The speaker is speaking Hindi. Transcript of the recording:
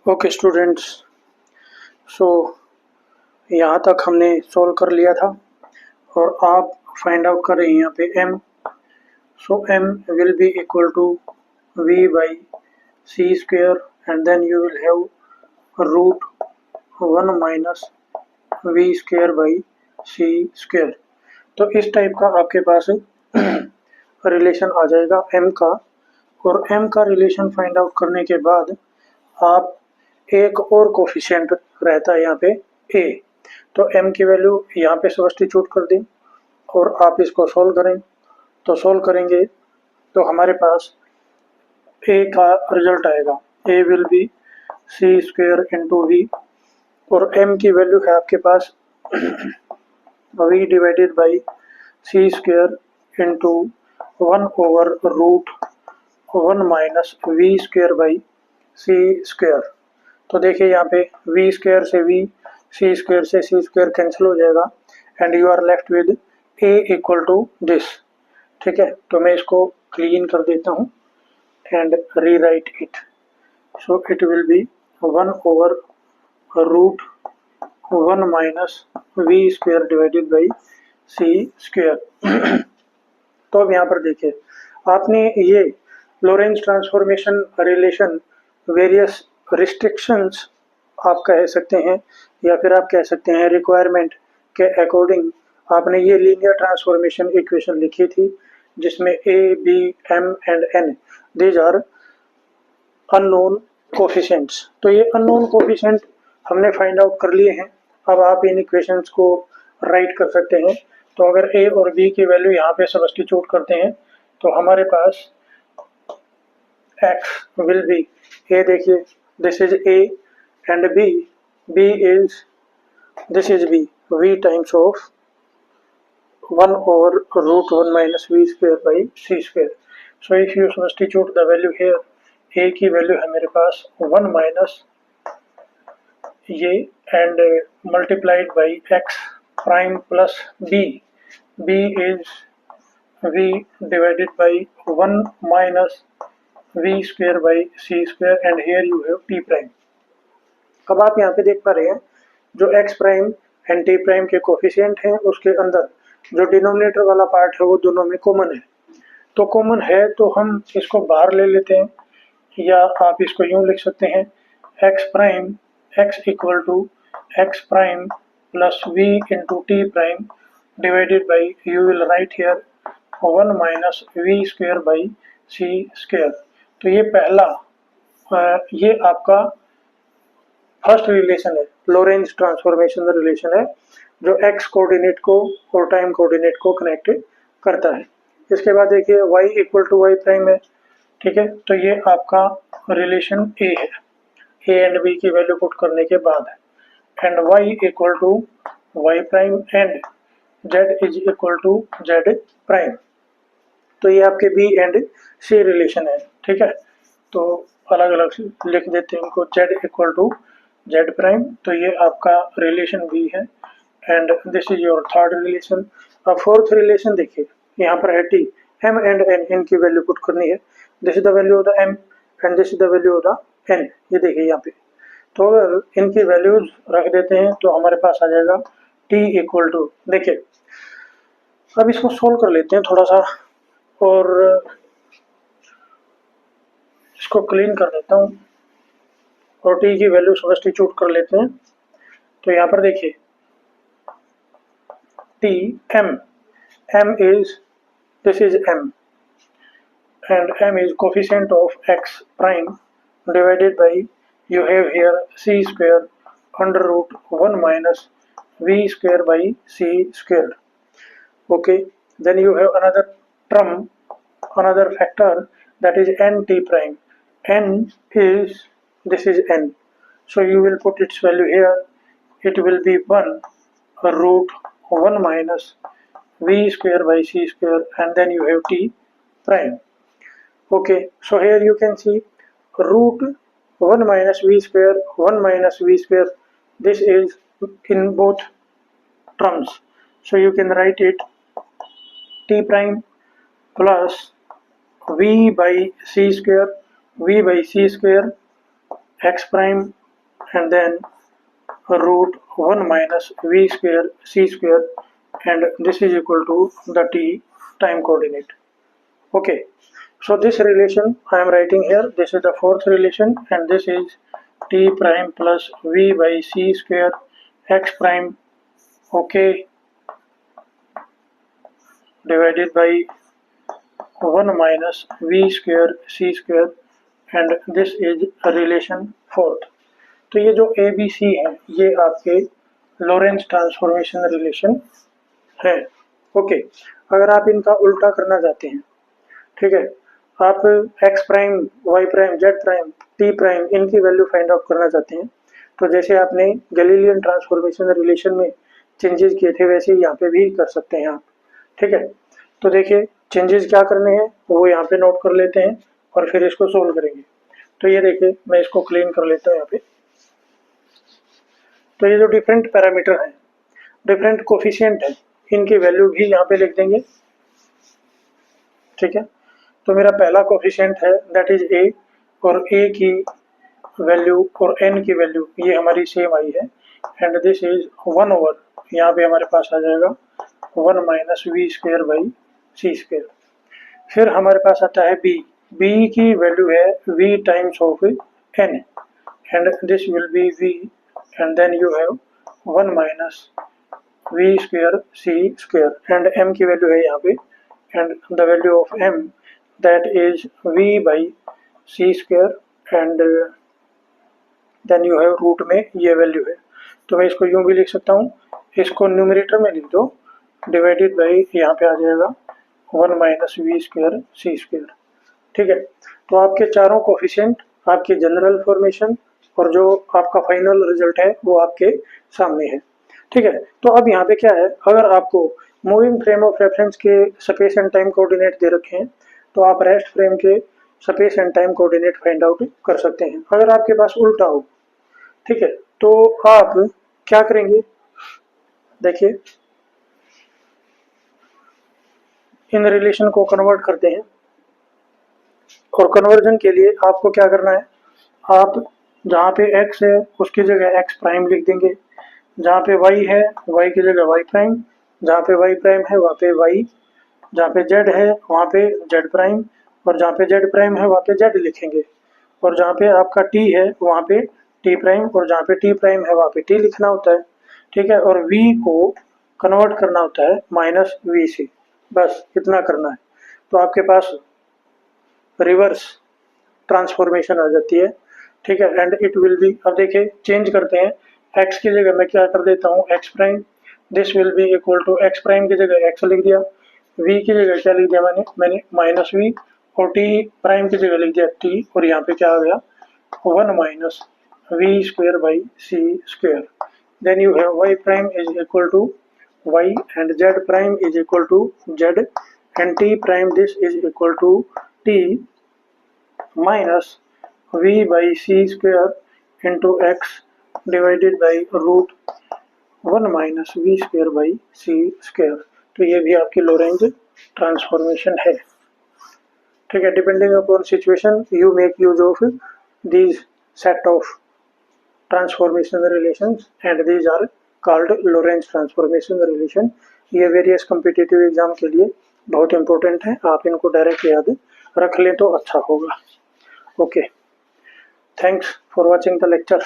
ओके स्टूडेंट्स, सो यहाँ तक हमने सॉल्व कर लिया था और आप फाइंड आउट कर रहे हैं यहाँ पे m। सो m will be equal to v by C square and then you will have root 1 minus we square by C square. तो इस टाइप का आपके पास रिलेशन आ जाएगा m का, और m का रिलेशन फाइंड आउट करने के बाद आप एक और कोफिशिएंट रहता है यहाँ पे a, तो m की वैल्यू यहाँ पे सब्स्टिट्यूट कर दें और आप इसको सोल्व करें। तो सोल्व करेंगे तो हमारे पास a का रिजल्ट आएगा, a will be c square into v, और m की वैल्यू है आपके पास v divided by C square into 1 over root 1 minus we square by C square. तो देखिए यहाँ पे v स्क्वेयर से v, सी स्क्वेयर से सी स्क्वेयर कैंसिल हो जाएगा and you are left with a equal to this. ठीक है, तो मैं इसको क्लीन कर देता हूँ and rewrite it. So it will be 1 over root 1 minus we square divided by C square. तो अब यहाँ पर देखिए, आपने ये Lorentz transformation relation various restrictions आप कह सकते हैं, या फिर आप कह सकते हैं रिक्वायरमेंट के अकॉर्डिंग आपने ये लीनियर ट्रांसफॉर्मेशन इक्वेशन लिखी थी, जिसमें a, b, m and n these are unknown coefficients. तो ये अननोन कोफिशिएंट हमने फाइंड आउट कर लिए हैं। अब आप इन इक्वेशंस को राइट कर सकते हैं। तो अगर a और b की वैल्यू यहाँ पे सब्स्टिट्यूट करते हैं तो हमारे पास x विल बी, a देखिए this is a and b is this is b, v times of 1 over root 1 minus v square by c square. So if you substitute the value here, a की वैल्यू है मेरे पास 1 माइनस ये and multiplied by x prime plus b, b is v divided by 1 minus v square by c square and here you have t prime. अब आप यहाँ पे देख पा रहे हैं जो x prime and t prime के कोफिशिएंट हैं उसके अंदर जो डिनोमिनेटर वाला पार्ट है वो दोनों में कॉमन है। तो कॉमन है तो हम इसको बाहर ले लेते हैं, या आप इसको यूं लिख सकते हैं x prime x equal to x prime plus v into t prime divided by you will write here 1 minus we square by C square. तो ये पहला ये आपका फर्स्ट रिलेशन है, लोरेंज ट्रांसफॉर्मेशन रिलेशन है, जो x कोऑर्डिनेट को और टाइम कोऑर्डिनेट को कनेक्ट करता है। इसके बाद देखिए y equal to y prime है। ठीक है, तो ये आपका रिलेशन a है, a एंड b की वैल्यू पुट करने के बाद है, and y equal to y prime and z is equal to z prime. तो ये आपके b एंड c रिलेशन है। ठीक है, तो अलग अलग लिख देते हैं इनको, z equal to z prime, तो ये आपका रिलेशन b है and this is your third relation. अब फोर्थ रिलेशन देखिए, यहाँ पर है t, m एंड n, इनकी वैल्यू पुट करनी है। This is the value of the m and this is the value of the n। ये देखिए यहाँ पे, तो अगर इनकी वैल्यूज रख देते हैं तो हमारे पास आ जाएगा t इक्वल टू, देखिए अब इसको सोल्व कर लेते हैं थोड़ा सा और इसको क्लीन कर देता हूँ और t की वैल्यू सब्स्टिट्यूट कर लेते हैं। तो यहाँ पर देखिए t m is, this is m and m is coefficient of x prime divided by, you have here c square under root 1 minus v square by c square. Okay, then you have another term, another factor, that is n t prime. N is, this is n, so you will put its value here. It will be 1 root 1 minus v square by c square and then you have t prime. Okay, so here you can see root 1 minus v square, 1 minus v square, this is in both terms, so you can write it t prime plus v by c square, v by c square x prime and then root 1 minus v square c square, and this is equal to the t time coordinate. Okay, so this relation I am writing here, this is the fourth relation, and this is t prime plus v by c square x prime, okay, divided by 1 minus v square c square, and this is a relation fourth. तो ये जो ए बी सी है ये आपके लॉरेंज ट्रांसफॉर्मेशन रिलेशन है। ओके, अगर आप इनका उल्टा करना चाहते हैं, ठीक है, आप x prime y prime z prime t prime इनकी वैल्यू फाइंड आउट करना चाहते हैं, तो जैसे आपने गैलीलियन ट्रांसफॉर्मेशन रिलेशन में चेंजेस किए थे वैसे यहाँ पे भी कर सकते हैं आप। ठीक है, तो देखिए चेंजेस क्या करने हैं वो यहाँ पे नोट कर लेते हैं और फिर इसको सोल्व करेंगे। तो ये देखिए मैं इसको क्लीन कर लेता हूँ यहाँ पे। तो ये जो डिफरेंट पैरामीटर हैं, डिफरेंट कोफिशिएंट है, इनकी वैल्यू भी यहाँ पे लिख देंगे। ठीक है, तो मेरा पहला कोफिशिएंट है दैट इज ए, और ए की वैल्यू और एन की वैल्यू ये हमारी सेम आई है, एंड दिस इज 1 ओवर, यहाँ पे हमारे पास आ जाएगा 1 minus v square by c square. फिर हमारे पास आता है बी, बी की वैल्यू है v times of n, and this will be v, and then you have 1 minus v square c square, and m की वैल्यू है यहाँ पे, and the value of m that is v by c square, and then you have root में ये वैल्यू है। तो मैं इसको यूँ भी लिख सकता हूँ, इसको न्यूमरेटर में लिख दो, डिवाइडेड बाई यहाँ पे आ जाएगा 1 minus v square c square. ठीक है, तो आपके चारों कोफिशिएंट, आपकी जनरल फॉर्मेशन और जो आपका फाइनल रिजल्ट है वो आपके सामने है। ठीक है, तो अब यहाँ पे क्या है, अगर आपको मूविंग फ्रेम ऑफ रेफरेंस के स्पेस एंड टाइम कोऑर्डिनेट दे रखे हैं तो आप रेस्ट फ्रेम के space and time coordinate find out कर सकते हैं। अगर आपके पास उल्टा हो, ठीक है, तो आप क्या करेंगे, देखिए इन रिलेशन को कन्वर्ट करते हैं, और कन्वर्जन के लिए आपको क्या करना है, आप जहाँ पे x है उसकी जगह x प्राइम लिख देंगे, जहाँ पे y है y की जगह y प्राइम, जहाँ पे y प्राइम है वहाँ पे y, जहाँ पे z है वहाँ पे z प्राइम, और जहाँ पे z प्राइम है वहाँ पे z लिखेंगे, और जहाँ पे आपका t है वहाँ पे t प्राइम, और जहाँ पे t प्राइम है वहाँ पे t लिखना होता है। ठीक है, और v को कन्वर्ट करना होता है माइनस वी से, बस इतना करना है, तो आपके पास रिवर्स ट्रांसफॉर्मेशन आ जाती है। ठीक है, एंड इट विल बी, अब देखिए चेंज करते हैं, x की जगह मैं क्या कर देता हूँ x prime, this will be equal to x prime की जगह x लिख दिया, v की जगह क्या लिख दिया मैंने माइनस v, और t प्राइम की जगह लिख दिया t, और यहाँ पे क्या आ गया 1 minus v square by c square. Then you have y prime is equal to y, and z prime is equal to z, and t prime this is equal to t minus v by c square into x divided by root 1 minus v square by c square। तो ये भी आपकी लॉरेंज ट्रांसफॉर्मेशन है। ठीक है, depending upon situation you make use of these set of transformation relations, and these are called Lorentz transformation relation. ये वेरियस कॉम्पिटिटिव एग्जाम के लिए बहुत इंपॉर्टेंट है, आप इनको डायरेक्ट याद रख लें तो अच्छा होगा। Okay, thanks for watching the lecture.